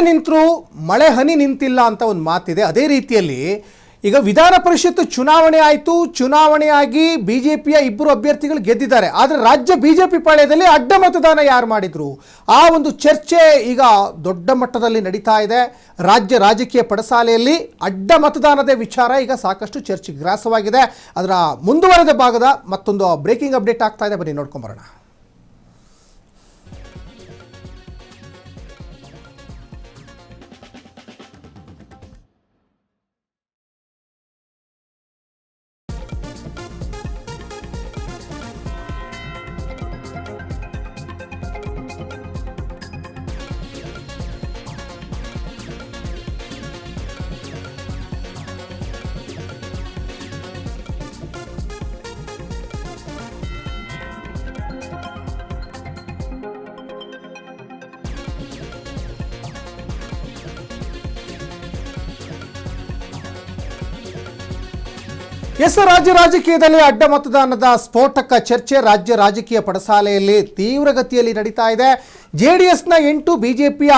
ನಿಂತರೂ ಮಳೆ ಹನಿ ನಿಂತಿಲ್ಲ ಅಂತ ಒಂದು ಮಾತಿದೆ. ಅದೇ ರೀತಿಯಲ್ಲಿ ಈಗ ವಿಧಾನ ಪರಿಷತ್ ಚುನಾವಣೆ ಆಯಿತು, ಚುನಾವಣೆಯಾಗಿ ಬಿಜೆಪಿಯ ಇಬ್ಬರು ಅಭ್ಯರ್ಥಿಗಳು ಗೆದ್ದಿದ್ದಾರೆ. ಆದರೆ ರಾಜ್ಯ ಬಿಜೆಪಿ ಪಾಳ್ಯದಲ್ಲಿ ಅಡ್ಡ ಮತದಾನ ಯಾರು ಮಾಡಿದ್ರು ಆ ಒಂದು ಚರ್ಚೆ ಈಗ ದೊಡ್ಡ ಮಟ್ಟದಲ್ಲಿ ನಡೀತಾ ಇದೆ. ರಾಜ್ಯ ರಾಜಕೀಯ ಪಡಸಾಲೆಯಲ್ಲಿ ಅಡ್ಡ ಮತದಾನದ ವಿಚಾರ ಈಗ ಸಾಕಷ್ಟು ಚರ್ಚೆಗೆ ಗ್ರಾಸವಾಗಿದೆ. ಅದರ ಮುಂದುವರೆದ ಭಾಗದ ಮತ್ತೊಂದು ಬ್ರೇಕಿಂಗ್ ಅಪ್ಡೇಟ್ ಆಗ್ತಾ ಇದೆ, ಬನ್ನಿ ನೋಡ್ಕೊಂಬರೋಣ. ರಾಜ್ಯ ರಾಜಕೀಯದಲ್ಲಿ ಅಡ್ಡ ಮತದಾನದ ಸ್ಫೋಟಕ ಚರ್ಚೆ ರಾಜ್ಯ ರಾಜಕೀಯ ಪಡಸಾಲೆಯಲ್ಲಿ ತೀವ್ರಗತಿಯಲ್ಲಿ ನಡೀತಾ ಇದೆ. ಜೆಡಿಎಸ್ನ 8, ಬಿಜೆಪಿಯ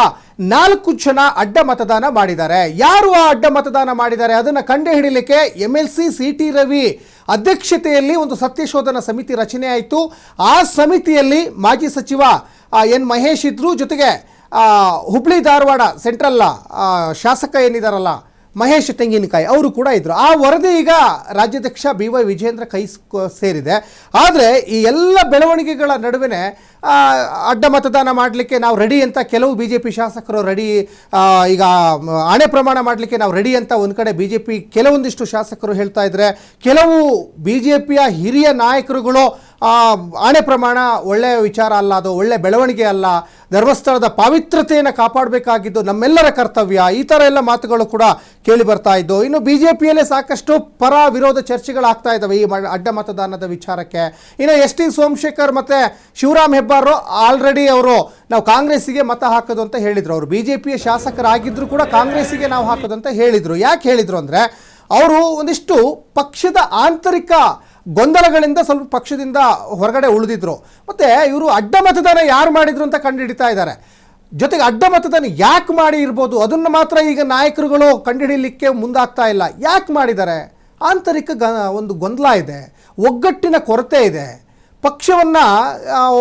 4 ಜನ ಅಡ್ಡ ಮತದಾನ ಮಾಡಿದ್ದಾರೆ. ಯಾರು ಆ ಅಡ್ಡ ಮತದಾನ ಮಾಡಿದ್ದಾರೆ ಅದನ್ನು ಕಂಡುಹಿಡಿಯಲಿಕ್ಕೆ MLC CT ರವಿ ಅಧ್ಯಕ್ಷತೆಯಲ್ಲಿ ಒಂದು ಸತ್ಯಶೋಧನಾ ಸಮಿತಿ ರಚನೆ ಆಯಿತು. ಆ ಸಮಿತಿಯಲ್ಲಿ ಮಾಜಿ ಸಚಿವ ಎನ್ ಮಹೇಶ್ ಇದ್ರು, ಜೊತೆಗೆ ಹುಬ್ಳಿ ಧಾರವಾಡ ಸೆಂಟ್ರಲ್ ಶಾಸಕ ಏನಿದಾರಲ್ಲ ಮಹೇಶ್ ತೆಂಗಿನಕಾಯಿ ಅವರು ಕೂಡ ಇದ್ದರು. ಆ ವರದಿ ಈಗ ರಾಜ್ಯಾಧ್ಯಕ್ಷ BY ವಿಜೇಂದ್ರ ಕೈ ಸೇರಿದೆ. ಆದರೆ ಈ ಎಲ್ಲ ಬೆಳವಣಿಗೆಗಳ ನಡುವೆ ಅಡ್ಡ ಮತದಾನ ಮಾಡಲಿಕ್ಕೆ ನಾವು ರೆಡಿ ಅಂತ ಕೆಲವು BJP ಶಾಸಕರು ರೆಡಿ, ಈಗ ಆಣೆ ಪ್ರಮಾಣ ಮಾಡಲಿಕ್ಕೆ ನಾವು ರೆಡಿ ಅಂತ ಒಂದು ಕಡೆ BJP ಕೆಲವೊಂದಿಷ್ಟು ಶಾಸಕರು ಹೇಳ್ತಾ ಇದ್ದಾರೆ. ಕೆಲವು BJPಯ ಹಿರಿಯ ನಾಯಕರುಗಳು ಆಣೆ ಪ್ರಮಾಣ ಒಳ್ಳೆಯ ವಿಚಾರ ಅಲ್ಲ, ಅದು ಒಳ್ಳೆ ಬೆಳವಣಿಗೆ ಅಲ್ಲ, ಧರ್ಮಸ್ಥಳದ ಪಾವಿತ್ರತೆಯನ್ನು ಕಾಪಾಡಬೇಕಾಗಿದ್ದು ನಮ್ಮೆಲ್ಲರ ಕರ್ತವ್ಯ, ಈ ಥರ ಎಲ್ಲ ಮಾತುಗಳು ಕೂಡ ಕೇಳಿ ಬರ್ತಾ ಇದ್ದು. ಇನ್ನು BJPಯಲ್ಲೇ ಸಾಕಷ್ಟು ಪರ ವಿರೋಧ ಚರ್ಚೆಗಳಾಗ್ತಾ ಇದ್ದಾವೆ ಈ ಅಡ್ಡ ಮತದಾನದ ವಿಚಾರಕ್ಕೆ. ಇನ್ನು ST ಸೋಮಶೇಖರ್ ಮತ್ತು ಶಿವರಾಮ್ ಹೆಬ್ಬಾರ್ ಆಲ್ರೆಡಿ ಅವರು ನಾವು ಕಾಂಗ್ರೆಸ್ಸಿಗೆ ಮತ ಹಾಕೋದು ಅಂತ ಹೇಳಿದರು. ಅವರು BJPಯ ಶಾಸಕರಾಗಿದ್ದರೂ ಕೂಡ ಕಾಂಗ್ರೆಸ್ಸಿಗೆ ನಾವು ಹಾಕೋದು ಅಂತ ಹೇಳಿದರು. ಯಾಕೆ ಹೇಳಿದರು ಅಂದರೆ ಅವರು ಒಂದಿಷ್ಟು ಪಕ್ಷದ ಆಂತರಿಕ ಗೊಂದಲಗಳಿಂದ ಸ್ವಲ್ಪ ಪಕ್ಷದಿಂದ ಹೊರಗಡೆ ಉಳಿದಿದ್ರು. ಮತ್ತು ಇವರು ಅಡ್ಡ ಮತದಾನ ಯಾರು ಮಾಡಿದ್ರು ಅಂತ ಕಂಡುಹಿಡಿತಾ ಇದ್ದಾರೆ. ಜೊತೆಗೆ ಅಡ್ಡ ಮತದಾನ ಯಾಕೆ ಮಾಡಿ ಇರ್ಬೋದು ಅದನ್ನು ಮಾತ್ರ ಈಗ ನಾಯಕರುಗಳು ಕಂಡುಹಿಡಿಯಲಿಕ್ಕೆ ಮುಂದಾಗ್ತಾ ಇಲ್ಲ. ಯಾಕೆ ಮಾಡಿದ್ದಾರೆ? ಆಂತರಿಕ ಒಂದು ಗೊಂದಲ ಇದೆ, ಒಗ್ಗಟ್ಟಿನ ಕೊರತೆ ಇದೆ. ಪಕ್ಷವನ್ನು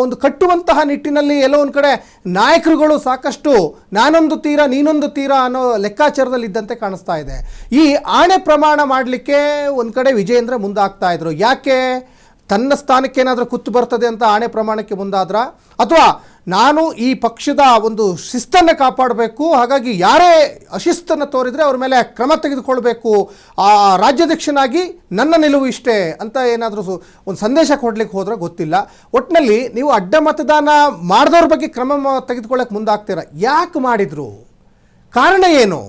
ಒಂದು ಕಟ್ಟುವಂತಹ ನಿಟ್ಟಿನಲ್ಲಿ ಎಲ್ಲೋ ಒಂದು ಕಡೆ ನಾಯಕರುಗಳು ಸಾಕಷ್ಟು ನಾನೊಂದು ತೀರ ನೀನೊಂದು ತೀರ ಅನ್ನೋ ಲೆಕ್ಕಾಚಾರದಲ್ಲಿ ಇದ್ದಂತೆ ಕಾಣಿಸ್ತಾ ಇದೆ. ಈ ಆಣೆ ಪ್ರಮಾಣ ಮಾಡಲಿಕ್ಕೆ ಒಂದು ಕಡೆ ವಿಜೇಂದ್ರ ಮುಂದಾಗ್ತಾ ಇದ್ರು. ಯಾಕೆ? ತನ್ನ ಸ್ಥಾನಕ್ಕೆ ಏನಾದರೂ ಕುತ್ತು ಬರ್ತದೆ ಅಂತ ಆಣೆ ಪ್ರಮಾಣಕ್ಕೆ ಮುಂದಾದ್ರ, ಅಥವಾ ನಾನು ಈ ಪಕ್ಷದ ಒಂದು ಶಿಸ್ತನ್ನು ಕಾಪಾಡಬೇಕು, ಹಾಗಾಗಿ ಯಾರೇ ಅಶಿಸ್ತನ್ನು ತೋರಿದರೆ ಅವ್ರ ಮೇಲೆ ಕ್ರಮ ತೆಗೆದುಕೊಳ್ಬೇಕು, ಆ ರಾಜ್ಯಾಧ್ಯಕ್ಷನಾಗಿ ನನ್ನ ನಿಲುವು ಇಷ್ಟೇ ಅಂತ ಏನಾದರೂ ಒಂದು ಸಂದೇಶ ಕೊಡಲಿಕ್ಕೆ ಹೋದ್ರೆ ಗೊತ್ತಿಲ್ಲ. ಒಟ್ಟಿನಲ್ಲಿ ನೀವು ಅಡ್ಡ ಮತದಾನ ಮಾಡಿದವ್ರ ಬಗ್ಗೆ ಕ್ರಮ ತೆಗೆದುಕೊಳ್ಳೋಕೆ ಮುಂದಾಗ್ತೀರ. ಯಾಕೆ ಮಾಡಿದರು? ಕಾರಣ ಏನು?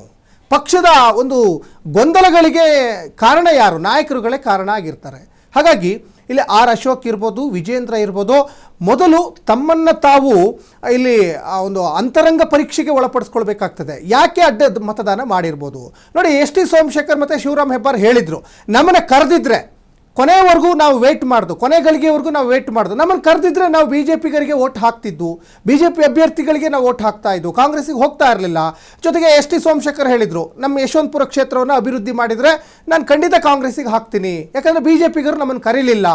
ಪಕ್ಷದ ಒಂದು ಗೊಂದಲಗಳಿಗೆ ಕಾರಣ ಯಾರು? ನಾಯಕರುಗಳೇ ಕಾರಣ ಆಗಿರ್ತಾರೆ. ಹಾಗಾಗಿ ಇಲ್ಲಿ ಅಶೋಕ್ ಇರ್ಬೋದು, ವಿಜೇಂದ್ರ ಇರ್ಬೋದು, ಮೊದಲು ತಮ್ಮನ್ನು ತಾವು ಇಲ್ಲಿ ಒಂದು ಅಂತರಂಗ ಪರೀಕ್ಷೆಗೆ ಒಳಪಡಿಸ್ಕೊಳ್ಬೇಕಾಗ್ತದೆ. ಯಾಕೆ ಅಡ್ಡ ಮತದಾನ ಮಾಡಿರ್ಬೋದು ನೋಡಿ. ST ಸೋಮಶೇಖರ್ ಮತ್ತು ಶಿವರಾಮ್ ಹೆಬ್ಬಾರ್ ಹೇಳಿದರು, ನಮ್ಮನ್ನು ಕರೆದಿದ್ರೆ ಕೊನೆಯವರೆಗೂ ನಾವು ವೇಟ್ ಮಾಡ್ದು, ಕೊನೆ ಗಳಿಗೆವರೆಗೂ ನಾವು ವೇಟ್ ಮಾಡ್ದು, ನಮ್ಮನ್ನು ಕರೆದಿದ್ರೆ ನಾವು BJPಗರಿಗೆ ಓಟ್ ಹಾಕ್ತಿದ್ದು, BJP ಅಭ್ಯರ್ಥಿಗಳಿಗೆ ನಾವು ಓಟ್ ಹಾಕ್ತಾ ಇದ್ದು, ಕಾಂಗ್ರೆಸ್ಸಿಗೆ ಹೋಗ್ತಾ ಇರಲಿಲ್ಲ. ಜೊತೆಗೆ ST ಸೋಮಶೇಖರ್ ಹೇಳಿದರು, ನಮ್ಮ ಯಶವಂತಪುರ ಕ್ಷೇತ್ರವನ್ನು ಅಭಿವೃದ್ಧಿ ಮಾಡಿದರೆ ನಾನು ಖಂಡಿತ ಕಾಂಗ್ರೆಸ್ಸಿಗೆ ಹಾಕ್ತೀನಿ, ಯಾಕಂದರೆ BJPಗರು ನಮ್ಮನ್ನು ಕರೀಲಿಲ್ಲ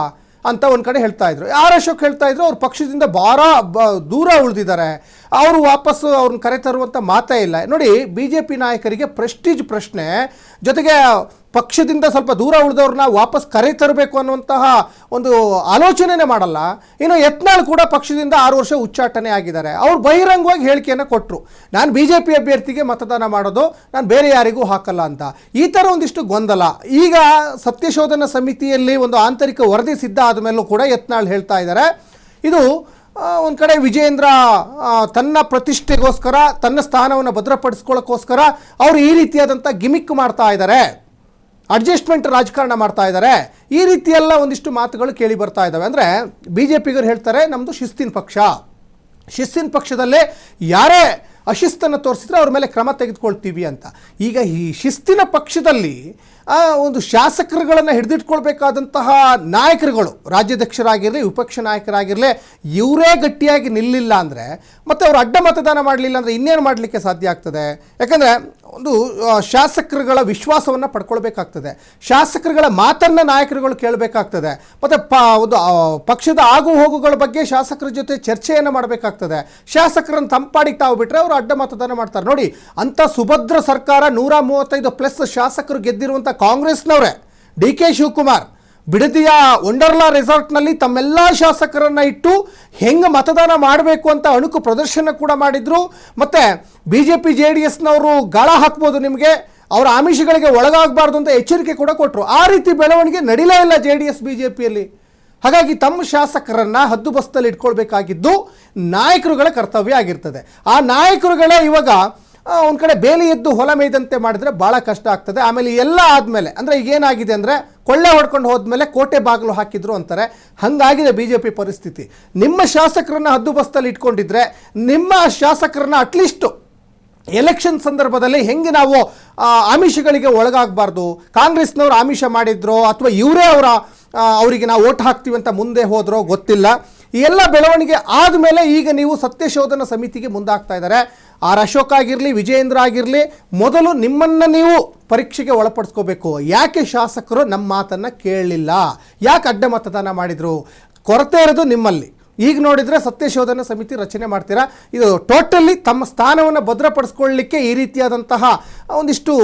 ಅಂತ ಒಂದು ಕಡೆ ಹೇಳ್ತಾ ಇದ್ರು. ಅಶೋಕ್ ಹೇಳ್ತಾ ಇದ್ರು ಅವ್ರ ಪಕ್ಷದಿಂದ ದೂರ ಉಳಿದಿದ್ದಾರೆ, ಅವರು ವಾಪಸ್ಸು ಅವ್ರನ್ನ ಕರೆತರುವಂಥ ಮಾತೇ ಇಲ್ಲ. ನೋಡಿ, BJP ನಾಯಕರಿಗೆ ಪ್ರೆಸ್ಟೀಜ್ ಪ್ರಶ್ನೆ, ಜೊತೆಗೆ ಪಕ್ಷದಿಂದ ಸ್ವಲ್ಪ ದೂರ ಉಳಿದವ್ರನ್ನ ವಾಪಸ್ ಕರೆತರಬೇಕು ಅನ್ನುವಂತಹ ಒಂದು ಆಲೋಚನೆನೇ ಮಾಡಲ್ಲ. ಇನ್ನು ಯತ್ನಾಳ್ ಕೂಡ ಪಕ್ಷದಿಂದ 6 ವರ್ಷ ಉಚ್ಚಾಟನೆ ಆಗಿದ್ದಾರೆ. ಅವರು ಬಹಿರಂಗವಾಗಿ ಹೇಳಿಕೆಯನ್ನು ಕೊಟ್ಟರು, ನಾನು BJP ಅಭ್ಯರ್ಥಿಗೆ ಮತದಾನ ಮಾಡೋದು, ನಾನು ಬೇರೆ ಯಾರಿಗೂ ಹಾಕಲ್ಲ ಅಂತ. ಈ ಥರ ಒಂದಿಷ್ಟು ಗೊಂದಲ. ಈಗ ಸತ್ಯಶೋಧನಾ ಸಮಿತಿಯಲ್ಲಿ ಒಂದು ಆಂತರಿಕ ವರದಿ ಸಿದ್ಧ ಆದ ಮೇಲೂ ಕೂಡ ಯತ್ನಾಳ್ ಹೇಳ್ತಾ ಇದ್ದಾರೆ, ಇದು ಒಂದು ಕಡೆ ವಿಜೇಂದ್ರ ತನ್ನ ಪ್ರತಿಷ್ಠೆಗೋಸ್ಕರ, ತನ್ನ ಸ್ಥಾನವನ್ನು ಭದ್ರಪಡಿಸ್ಕೊಳ್ಳೋಕ್ಕೋಸ್ಕರ ಅವರು ಈ ರೀತಿಯಾದಂಥ ಗಿಮಿಕ್ ಮಾಡ್ತಾ ಇದ್ದಾರೆ, ಅಡ್ಜಸ್ಟ್ಮೆಂಟ್ ರಾಜಕಾರಣ ಮಾಡ್ತಾ ಇದ್ದಾರೆ. ಈ ರೀತಿಯೆಲ್ಲ ಒಂದಿಷ್ಟು ಮಾತುಗಳು ಕೇಳಿ ಬರ್ತಾ ಇದ್ದಾವೆ. ಅಂದರೆ BJPಗರು ಹೇಳ್ತಾರೆ, ನಮ್ಮದು ಶಿಸ್ತಿನ ಪಕ್ಷ, ಶಿಸ್ತಿನ ಪಕ್ಷದಲ್ಲೇ ಯಾರೇ ಅಶಿಸ್ತನ್ನು ತೋರಿಸಿದ್ರೆ ಅವ್ರ ಮೇಲೆ ಕ್ರಮ ತೆಗೆದುಕೊಳ್ತೀವಿ ಅಂತ. ಈಗ ಈ ಶಿಸ್ತಿನ ಪಕ್ಷದಲ್ಲಿ ಒಂದು ಶಾಸಕರುಗಳನ್ನು ಹಿಡಿದಿಟ್ಕೊಳ್ಬೇಕಾದಂತಹ ನಾಯಕರುಗಳು, ರಾಜ್ಯಾಧ್ಯಕ್ಷರಾಗಿರಲಿ ವಿಪಕ್ಷ ನಾಯಕರಾಗಿರಲಿ, ಇವರೇ ಗಟ್ಟಿಯಾಗಿ ನಿಲ್ಲಿಲ್ಲ ಅಂದರೆ ಮತ್ತು ಅವರು ಅಡ್ಡ ಮತದಾನ ಮಾಡಲಿಲ್ಲ ಅಂದರೆ ಇನ್ನೇನು ಮಾಡಲಿಕ್ಕೆ ಸಾಧ್ಯ ಆಗ್ತದೆ? ಯಾಕಂದರೆ ಒಂದು ಶಾಸಕರುಗಳ ವಿಶ್ವಾಸವನ್ನು ಪಡ್ಕೊಳ್ಬೇಕಾಗ್ತದೆ, ಶಾಸಕರುಗಳ ಮಾತನ್ನು ನಾಯಕರುಗಳು ಕೇಳಬೇಕಾಗ್ತದೆ, ಮತ್ತು ಒಂದು ಪಕ್ಷದ ಆಗು ಹೋಗುಗಳ ಬಗ್ಗೆ ಶಾಸಕರ ಜೊತೆ ಚರ್ಚೆಯನ್ನು ಮಾಡಬೇಕಾಗ್ತದೆ. ಶಾಸಕರನ್ನು ತಂಪಾಡಿಗೆ ತಾವು ಬಿಟ್ಟರೆ ಅವರು ಅಡ್ಡ ಮತದಾನ ಮಾಡ್ತಾರೆ. ನೋಡಿ, ಅಂಥ ಸುಭದ್ರ ಸರ್ಕಾರ 135+ ಶಾಸಕರು ಗೆದ್ದಿರುವಂಥ ಕಾಂಗ್ರೆಸ್ನವರೇ ಡಿ ಕೆ ಶಿವಕುಮಾರ್ ಬಿಡದಿಯ ವಂಡರ್ಲಾ ರೆಸಾರ್ಟ್ನಲ್ಲಿ ತಮ್ಮೆಲ್ಲ ಶಾಸಕರನ್ನು ಇಟ್ಟು ಹೆಂಗೆ ಮತದಾನ ಮಾಡಬೇಕು ಅಂತ ಅಣುಕು ಪ್ರದರ್ಶನ ಕೂಡ ಮಾಡಿದರು. ಮತ್ತು BJP JDSನವರು ಗಾಳ ಹಾಕ್ಬೋದು, ನಿಮಗೆ ಅವರ ಆಮಿಷಗಳಿಗೆ ಒಳಗಾಗಬಾರ್ದು ಅಂತ ಎಚ್ಚರಿಕೆ ಕೂಡ ಕೊಟ್ಟರು. ಆ ರೀತಿ ಬೆಳವಣಿಗೆ ನಡೀಲೇ ಇಲ್ಲ JDS BJPಯಲ್ಲಿ. ಹಾಗಾಗಿ ತಮ್ಮ ಶಾಸಕರನ್ನು ಹದ್ದುಬಸ್ತಲ್ಲಿ ಇಟ್ಕೊಳ್ಬೇಕಾಗಿದ್ದು ನಾಯಕರುಗಳ ಕರ್ತವ್ಯ ಆಗಿರ್ತದೆ. ಆ ನಾಯಕರುಗಳೇ ಇವಾಗ ಒಂದು ಕಡೆ ಬೇಲಿ ಎದ್ದು ಹೊಲ ಮೇಯ್ದಂತೆ ಮಾಡಿದ್ರೆ ಭಾಳ ಕಷ್ಟ ಆಗ್ತದೆ. ಆಮೇಲೆ ಎಲ್ಲ ಆದಮೇಲೆ ಅಂದರೆ ಈಗೇನಾಗಿದೆ ಅಂದರೆ ಕೊಳ್ಳೆ ಹೊಡ್ಕೊಂಡು ಹೋದ್ಮೇಲೆ ಕೋಟೆ ಬಾಗಿಲು ಹಾಕಿದ್ರು ಅಂತಾರೆ, ಹಾಗಾಗಿದೆ BJP ಪರಿಸ್ಥಿತಿ. ನಿಮ್ಮ ಶಾಸಕರನ್ನು ಹದ್ದುಬಸ್ತಲ್ಲಿ ಇಟ್ಕೊಂಡಿದ್ರೆ ನಿಮ್ಮ ಶಾಸಕರನ್ನ ಅಟ್ಲೀಸ್ಟು ಎಲೆಕ್ಷನ್ ಸಂದರ್ಭದಲ್ಲಿ ಹೆಂಗೆ ನಾವು ಆಮಿಷಗಳಿಗೆ ಒಳಗಾಗಬಾರ್ದು, ಕಾಂಗ್ರೆಸ್ನವರು ಆಮಿಷ ಮಾಡಿದ್ರೋ ಅಥವಾ ಇವರೇ ಅವರಿಗೆ ನಾವು ಓಟ್ ಹಾಕ್ತೀವಿ ಅಂತ ಮುಂದೆ ಹೋದ್ರೋ ಗೊತ್ತಿಲ್ಲ. ಈ ಎಲ್ಲ ಬೆಳವಣಿಗೆ ಆದಮೇಲೆ ಈಗ ನೀವು ಸತ್ಯಶೋಧನಾ ಸಮಿತಿಗೆ ಮುಂದಾಗ್ತಾ ಇದ್ದಾರೆ. ಅಶೋಕ್ ಆಗಿರಲಿ, ವಿಜಯೇಂದ್ರ ಆಗಿರಲಿ, ಮೊದಲು ನಿಮ್ಮನ್ನು ನೀವು ಪರೀಕ್ಷೆಗೆ ಒಳಪಡಿಸ್ಕೋಬೇಕು. ಯಾಕೆ ಶಾಸಕರು ನಮ್ಮ ಮಾತನ್ನು ಕೇಳಲಿಲ್ಲ, ಯಾಕೆ ಅಡ್ಡ ಮತದಾನ ಮಾಡಿದರು? ಕೊರತೆ ಇರೋದು ನಿಮ್ಮಲ್ಲಿ. ಈಗ ನೋಡಿದರೆ ಸತ್ಯಶೋಧನಾ ಸಮಿತಿ ರಚನೆ ಮಾಡ್ತೀರಾ. ಇದು ಟೋಟಲಿ ತಮ್ಮ ಸ್ಥಾನವನ್ನು ಭದ್ರಪಡಿಸ್ಕೊಳ್ಳಲಿಕ್ಕೆ ಈ ರೀತಿಯಾದಂತಹ ಒಂದಿಷ್ಟು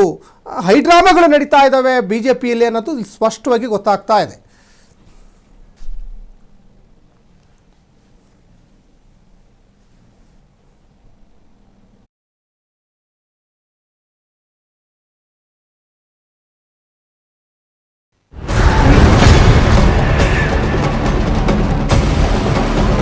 ಹೈಡ್ರಾಮಾಗಳು ನಡೀತಾ ಇದ್ದಾವೆ BJPಯಲ್ಲಿ ಅನ್ನೋದು ಸ್ಪಷ್ಟವಾಗಿ ಗೊತ್ತಾಗ್ತಾ ಇದೆ.